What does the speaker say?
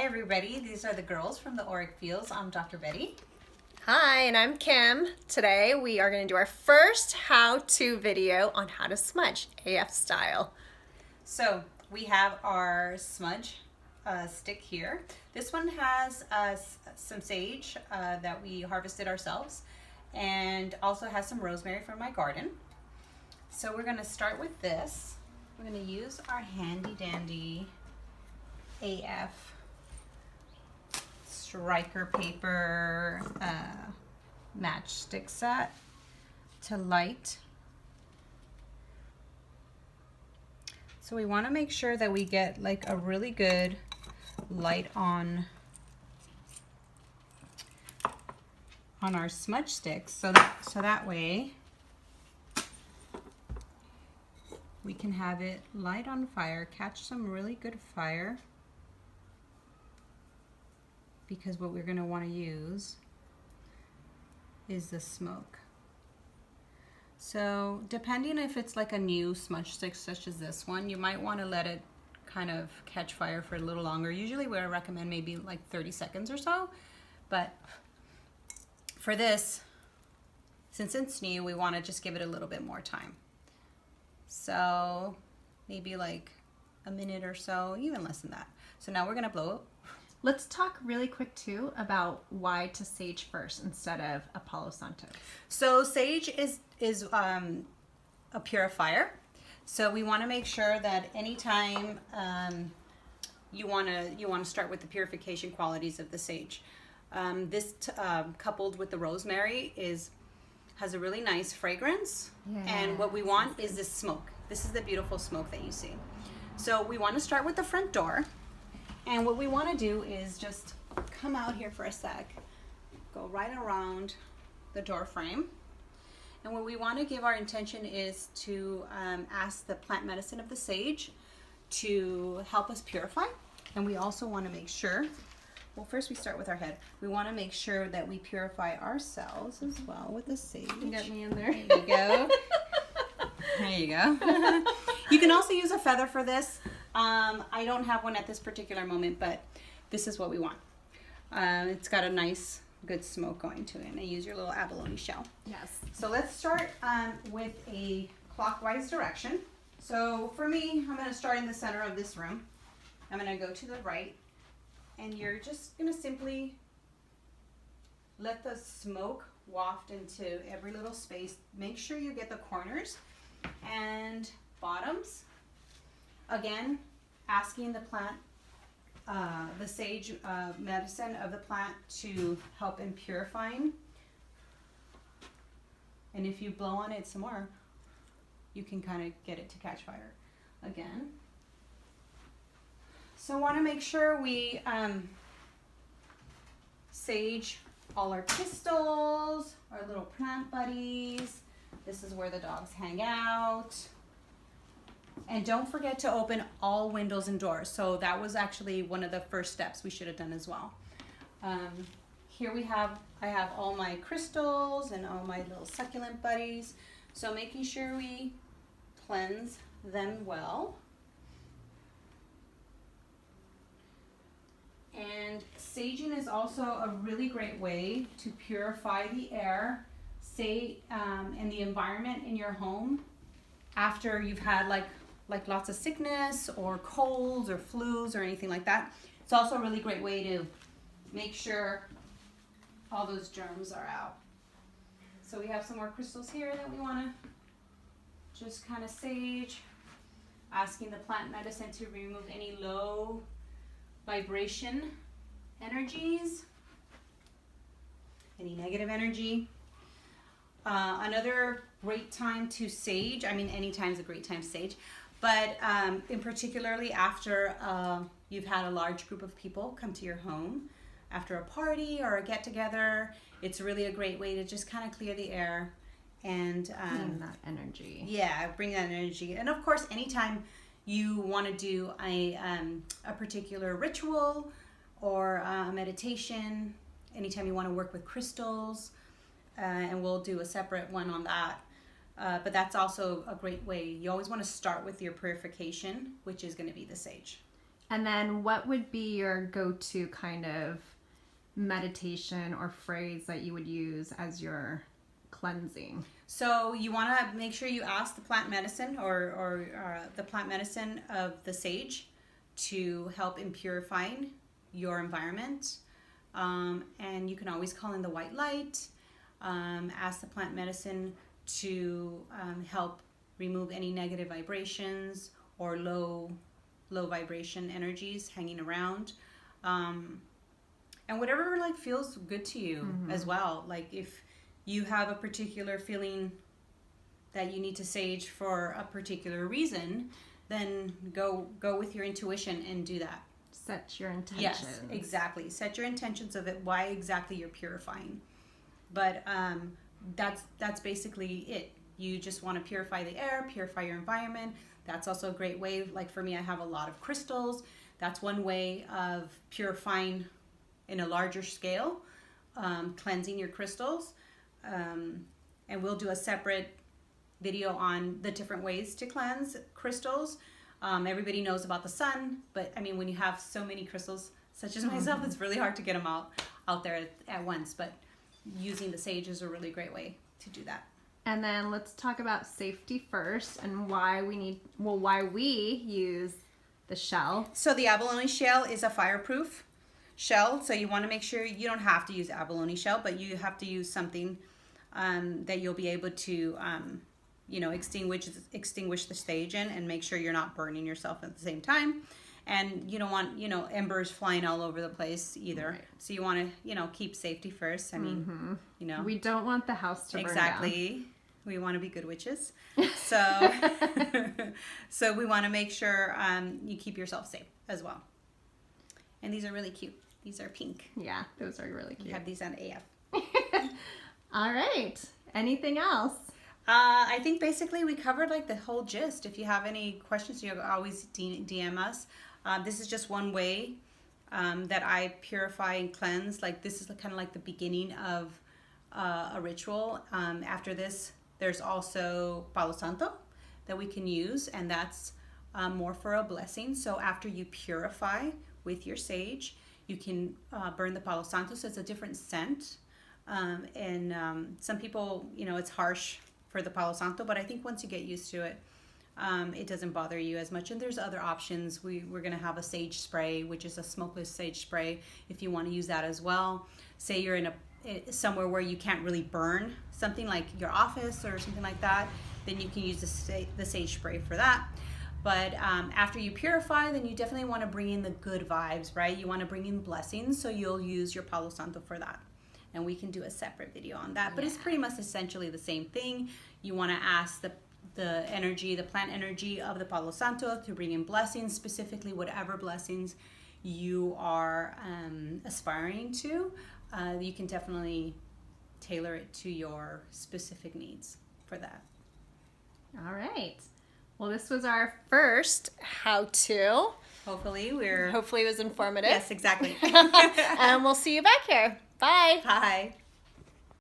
Hi everybody, these are the girls from the Auric Fields. I'm Dr. Betty. Hi, and I'm Kim. Today we are going to do our first how-to video on how to smudge AF style. So we have our smudge stick here. This one has some sage that we harvested ourselves and also has some rosemary from my garden. So we're going to start with this. We're going to use our handy dandy AF striker paper matchstick set to light. So we want to make sure that we get like a really good light on our smudge sticks, so that way we can have it light on fire, catch some really good fire, because what we're going to want to use is the smoke. So depending if it's like a new smudge stick such as this one, you might want to let it kind of catch fire for a little longer. Usually we recommend maybe like 30 seconds or so, but for this, since it's new, we want to just give it a little bit more time. So maybe like a minute or so, even less than that. So now we're going to blow it. Let's talk really quick too about why to sage first instead of a Palo Santo. So sage is a purifier. So we want to make sure that anytime you want to start with the purification qualities of the sage. This coupled with the rosemary has a really nice fragrance. Yeah, and what we want is this smoke. This is the beautiful smoke that you see. So we want to start with the front door. And what we want to do is just come out here for a sec, go right around the door frame. And what we want to give our intention is to ask the plant medicine of the sage to help us purify. And we also want to make sure, well, first we start with our head. We want to make sure that we purify ourselves as well with the sage. You got me in there. There you go. There you go. You can also use a feather for this. I don't have one at this particular moment, but this is what we want. It's got a nice, good smoke going to it. And I use your little abalone shell. Yes. So let's start with a clockwise direction. So for me, I'm going to start in the center of this room. I'm going to go to the right. And you're just going to simply let the smoke waft into every little space. Make sure you get the corners and bottoms. Again, asking the plant, the sage medicine of the plant to help in purifying. And if you blow on it some more, you can kind of get it to catch fire again. So want to make sure we sage all our crystals, our little plant buddies. This is where the dogs hang out. And don't forget to open all windows and doors. So that was actually one of the first steps we should have done as well. Here I have all my crystals and all my little succulent buddies. So making sure we cleanse them well. And saging is also a really great way to purify the air, and the environment in your home after you've had like lots of sickness or colds or flus or anything like that. It's also a really great way to make sure all those germs are out. So we have some more crystals here that we want to just kind of sage, asking the plant medicine to remove any low vibration energies, any negative energy. Another great time to sage, I mean any time's a great time to sage, but in particularly after you've had a large group of people come to your home, after a party or a get-together, it's really a great way to just kind of clear the air and bring that energy. Yeah, bring that energy. And of course, anytime you want to do a particular ritual or a meditation, anytime you want to work with crystals, and we'll do a separate one on that. But that's also a great way. You always want to start with your purification, which is going to be the sage. And then what would be your go-to kind of meditation or phrase that you would use as your cleansing? So you want to make sure you ask the plant medicine or the plant medicine of the sage to help in purifying your environment. And you can always call in the white light. Ask the plant medicine to help remove any negative vibrations or low vibration energies hanging around. And whatever like feels good to you as well. Like if you have a particular feeling that you need to sage for a particular reason, then go with your intuition and do that. Set your intentions. Yes, exactly. Set your intentions of it, why exactly you're purifying. But that's basically it. You just want to purify the air, purify your environment. That's also a great way. Like for me, I have a lot of crystals. That's one way of purifying in a larger scale, cleansing your crystals. And we'll do a separate video on the different ways to cleanse crystals. Everybody knows about the sun, but I mean, when you have so many crystals, such as myself, it's really hard to get them out there at once. But using the sage is a really great way to do that. And then let's talk about safety first and why we use the shell. So the abalone shell is a fireproof shell. So you want to make sure you don't have to use abalone shell, but you have to use something that you'll be able to, extinguish the sage in and make sure you're not burning yourself at the same time. And you don't want, embers flying all over the place either. Right. So you want to, keep safety first. I mean, we don't want the house to burn down. Exactly. We want to be good witches. So, so we want to make sure you keep yourself safe as well. And these are really cute. These are pink. Yeah, those are really cute. We have these on AF. All right. Anything else? I think basically we covered like the whole gist. If you have any questions, you can always DM us. This is just one way that I purify and cleanse. Like this is kind of like the beginning of a ritual. After this, there's also Palo Santo that we can use, and that's more for a blessing. So after you purify with your sage, you can burn the Palo Santo. So it's a different scent. And some people, it's harsh for the Palo Santo, but I think once you get used to it, it doesn't bother you as much. And there's other options. We're going to have a sage spray, which is a smokeless sage spray, if you want to use that as well. Say you're in somewhere where you can't really burn, something like your office or something like that, then you can use the sage spray for that. But after you purify, then you definitely want to bring in the good vibes, right? You want to bring in blessings, so you'll use your Palo Santo for that. And we can do a separate video on that. But it's pretty much essentially the same thing. You want to ask the energy, the plant energy of the Palo Santo to bring in blessings, specifically whatever blessings you are aspiring to. You can definitely tailor it to your specific needs for that. All right. Well, this was our first how-to. Hopefully it was informative. Yes, exactly. And we'll see you back here. Bye. Bye.